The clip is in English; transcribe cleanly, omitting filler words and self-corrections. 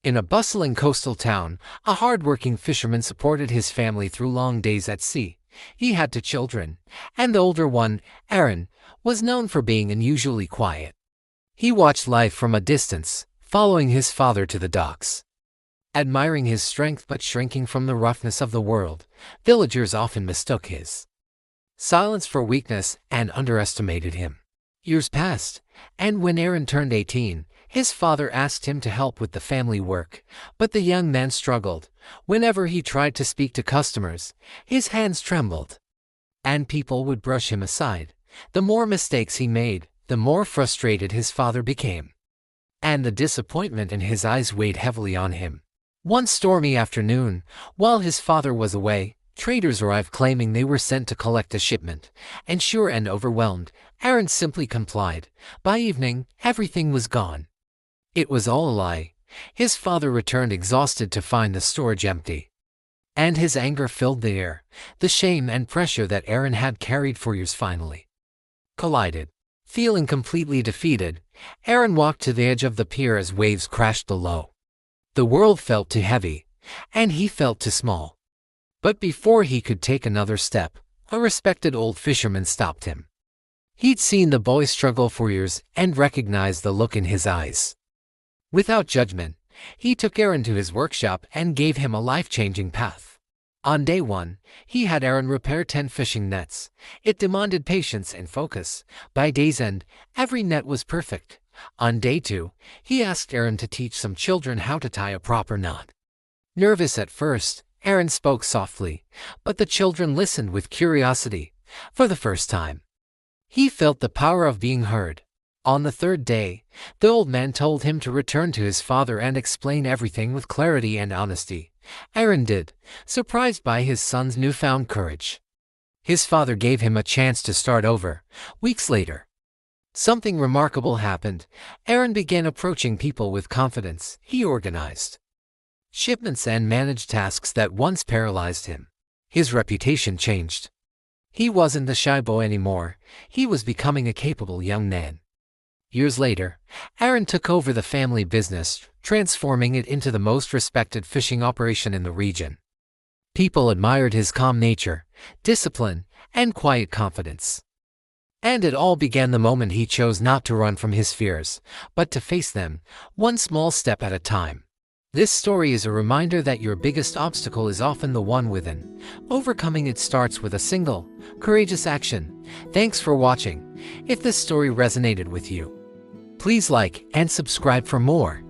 In a bustling coastal town, a hard-working fisherman supported his family through long days at sea. He had two children, and the older one, Aaron, was known for being unusually quiet. He watched life from a distance, following his father to the docks. Admiring his strength but shrinking from the roughness of the world, villagers often mistook his silence for weakness and underestimated him. Years passed, and when Aaron turned 18, his father asked him to help with the family work, but the young man struggled. Whenever he tried to speak to customers, his hands trembled, and people would brush him aside. The more mistakes he made, the more frustrated his father became, and the disappointment in his eyes weighed heavily on him. One stormy afternoon, while his father was away, traders arrived claiming they were sent to collect a shipment. Unsure and overwhelmed, Aaron simply complied. By evening, everything was gone. It was all a lie. His father returned exhausted to find the storage empty, and his anger filled the air. The shame and pressure that Aaron had carried for years finally collided. Feeling completely defeated, Aaron walked to the edge of the pier as waves crashed below. The world felt too heavy, and he felt too small. But before he could take another step, a respected old fisherman stopped him. He'd seen the boy struggle for years and recognized the look in his eyes. Without judgment, he took Aaron to his workshop and gave him a life-changing path. On day one, he had Aaron repair 10 fishing nets. It demanded patience and focus. By day's end, every net was perfect. On day 2, he asked Aaron to teach some children how to tie a proper knot. Nervous at first, Aaron spoke softly, but the children listened with curiosity. For the first time, he felt the power of being heard. On the 3rd day, the old man told him to return to his father and explain everything with clarity and honesty. Aaron did, surprised by his son's newfound courage. His father gave him a chance to start over. Weeks later, something remarkable happened. Aaron began approaching people with confidence. He organized shipments and managed tasks that once paralyzed him. His reputation changed. He wasn't the shy boy anymore. He was becoming a capable young man. Years later, Aaron took over the family business, transforming it into the most respected fishing operation in the region. People admired his calm nature, discipline, and quiet confidence. And it all began the moment he chose not to run from his fears, but to face them, one small step at a time. This story is a reminder that your biggest obstacle is often the one within. Overcoming it starts with a single, courageous action. Thanks for watching. If this story resonated with you, please like and subscribe for more.